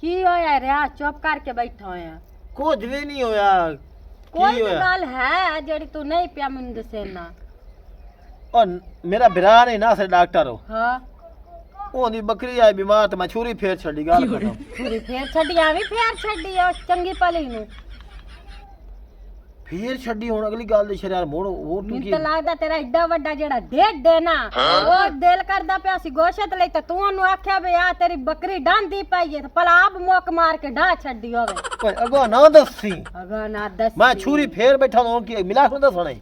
की होया रे चुप करके बैठा होया कुछ भी नहीं होया कोई तो गल है जेड़ी तू नहीं पिया मैनू दसेना और मेरा बिरा नहीं ना से डॉक्टर हो हां ओदी बकरी आई बीमार तो मैं छुरी फेर छड़ी गल खत्म छुरी फेर छड़ी आवी फेर छड़ी ओ चंगी पली नु फेर छड़ी हुन अगली गल दे शरियार मोड़ वो तू मैं की तो लगदा तेरा एड्डा वड्डा जेड़ा डेढ़ देना ओ दिल करदा पिया सी गोशत ले तो तू ओनु आख्या बे आ तेरी बकरी डांदी पाई है भला आप मोक मार के ढा छड़ी होवे कोई अगो ना दसी अगा ना दस मैं छुरी फेर बैठा हूं की मिला सुन दसणे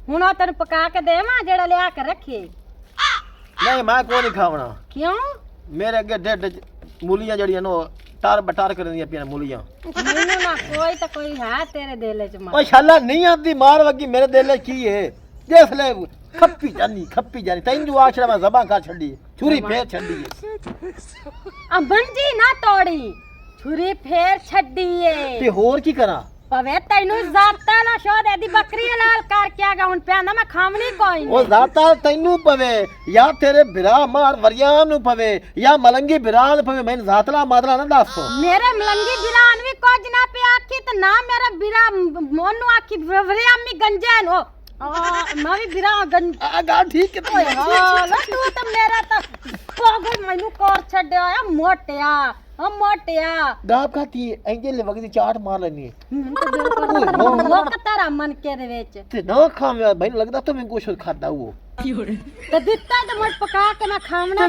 हुन ओ तन पका के देवा जेड़ा ले आके रखी नहीं मैं को नहीं खावना क्यों मेरे अगे डेड मूलियां जड़ियां नो टार बटार कर दियां पियां मूलियां मैनू ना कोई तो कोई है तेरे दिल च ओ शाला नहीं आंदी मार वगी मेरे दिल की है देख ले खप्पी जानी तैन जो आछड़ा मैं जबां का छड़ी छुरी फेर छड़ी आ बंजी ना तोड़ी छुरी फेर छड़ी है ते होर की करा पवे तैनू जाता ना शोद एदी बकरी हलाल कर के आगा हुन प्यांदा मैं खावनी कोई ओ जाता तैनू पवे या तेरे बिरा मार वरियां नु पवे या मलंगी बिरान पवे मैं जातला मादला ना दसो मेरे मलंगी बिरान भी कुछ ना पे आखी ते ना मेरा बिरा मोनू आखी वरियामी गंजन ओ मैं भी बिरा गंज आगा ठीक है ओए हां तू तो मेरा तो पागल मैनू कोर छड्या आ मोटिया हम मोटिया डाब खाती है एंजे ले वगदी चाट मार लेनी है लोक तारा मन के दे विच ते ना खावे भाई लगदा तो मैं कुछ खाता वो ते दित्ता तो मत पका के मैं खावना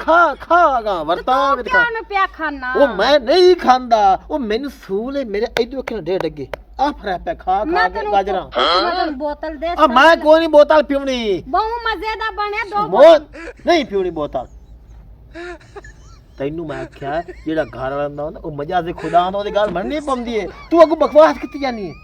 खा आगा वरता विद खा मैं पिया खाना ओ मैं नहीं खांदा ओ मैनू सूल है मेरे इधर के डेढ़ अगे आ फरा पे खा के गाजरा मैं बोतल दे अब मैं कोई नहीं बोतल पीवनी बहु मजेदार बने दो नहीं पीवनी बोतल तैनू मैं आख्या जेड़ा घर वाला ना ओ मजा से खुदा आंदा ओदी गल मन नहीं पौंदी है तू अगो बकवास कित्ती जानी है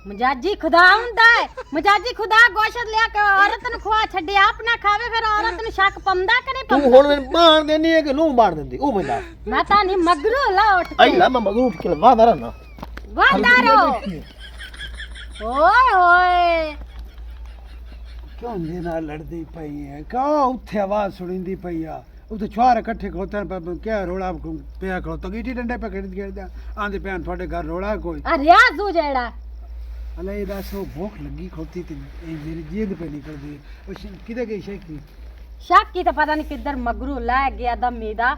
मजाजी खुदा हुंदा है मजाजी खुदा गोशत लिया के औरत नु खवा छड्डी आप ना खावे फिर औरत नु शक पमदा कि नहीं तू पमदा हुन मैं मार देनी है कि नू मार देंदी ओ मैं मैं ता नहीं मगरू ला उठ के आई ला मैं मगरू उठ के वाह मारा ना वाह दारो ओए ओए क्यों ने ना लड़दी पई है का उथे आवाज सुनिंदी पई आ उते छुआर इकट्ठे खड़ोते पर क्या रोड़ा पिया खड़ो तो गीटी डंडे पे खेड़ खेड़ आंदे पियान थोड़े घर रोड़ा कोई आ रियाज हो जेड़ा अले दस वो भूख लगी खोती ते मेरी जींद पे निकल दी ओ किदे गई शेखी शक की तो पता नहीं किधर मगरू ला गया दमी दा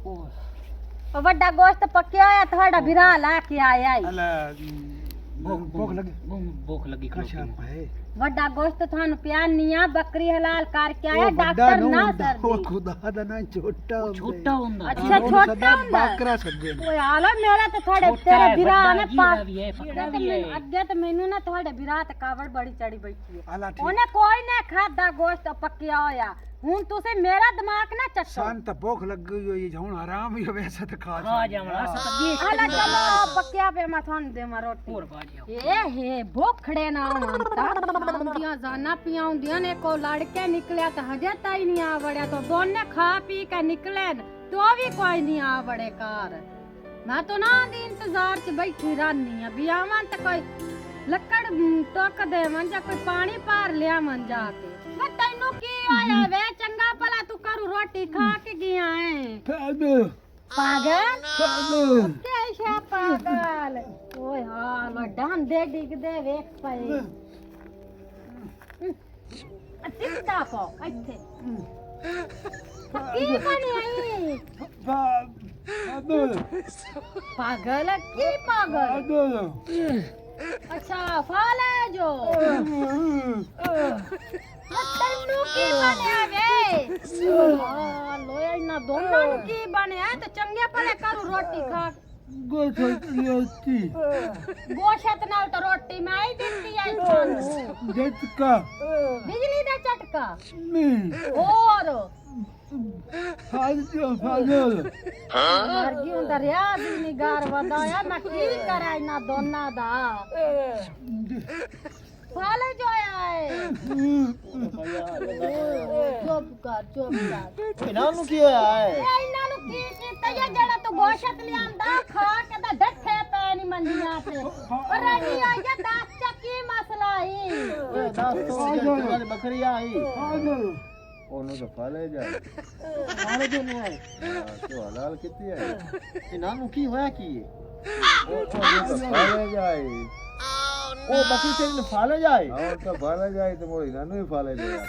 ओ बड़ा गोश्त पक्या होया थोड़ा बिरा ला के आया अले भूख लगी कशा पे वड्डा गोश्त थानु प्यानिया बकरी हलाल करके आया डॉक्टर ना सर ओ खुदा दा ना छोटा हुंदा अच्छा छोटा हुंदा बकरा सज्जे ओए आलो मेरा तो थोड़े तेरे बिरा ने अगे तो मेनू ना थोड़े बिरा ते कावड़ बड़ी चढ़ी बैठी है ओने कोई ने खादा गोश्त पक्या होया हुन तुसे मेरा दिमाग ना चट्टो शांत भूख लग गई हुई हुन आराम ही वैसे तो खा जावड़ा अला चलो पक्या पे मैं थान दे मा रोटी ए हे भूखड़े ना मानता दिया जाना पियाउंदियां ने को लड़के निकलिया तो हजे ताई नहीं आवड़या तो दोने खा पी के निकले तो भी कोई नहीं आवड़े कार मैं तो ना दी इंतजार च बैठी रहनी है बियावन तो कोई लकड़ टोक दे मन जा कोई पानी पार लिया मन जाके मैं तैनू की आया वे चंगा भला तू करू रोटी खा के गया है पागल कैसा पागल ओए हां वड्डां दे डिग दे वेख पई चिंता को ਇੱਥੇ ਕੀ ਬਣੀ ਆਈ पागल की पागल अच्छा फाले जो तन्नू की बनया वे लोया ना दोनों की बनया तो चंगे भले करू रोटी खा गोशत नाल तो रोटी मैं ही देती है थानू झटका बिजली दा झटका नहीं और फाजल मरगी हुंदा रिया दी निगार वदाया मैं की करा इना दोना दा फाले जो आया है चुप कर इना नु की होया है ए इना नु की कीता ये जेड़ा तू गोशत लियांदा खा के दा डठे पे नहीं मंदियां ते और नहीं आया दास चा की मसला ही ए दास तो बकरी आई ਉਹਨੂੰ ਤਾਂ ਫਾਲੇ ਜਾਏ ਮਾਰੇ ਦੇ ਨੇ ਆਏ ਤੋ ਹਲਾਲ ਕੀਤੀ ਹੈ ਇਹਨਾਂ ਨੂੰ ਕੀ ਹੋਇਆ ਕੀ ਹੈ ਉਹ ਤਾਂ ਫਾਲੇ ਜਾਏ ਉਹ ਬੱਕਰੀ ਤੇਰੀ ਨੂੰ ਫਾਲੇ ਜਾਏ ਹਾਂ ਤਾਂ ਫਾਲੇ ਜਾਏ ਤੇ ਮੋੜੀ ਨਾ ਨੂੰ ਹੀ ਫਾਲੇ ਜਾਏ ਹਾਂ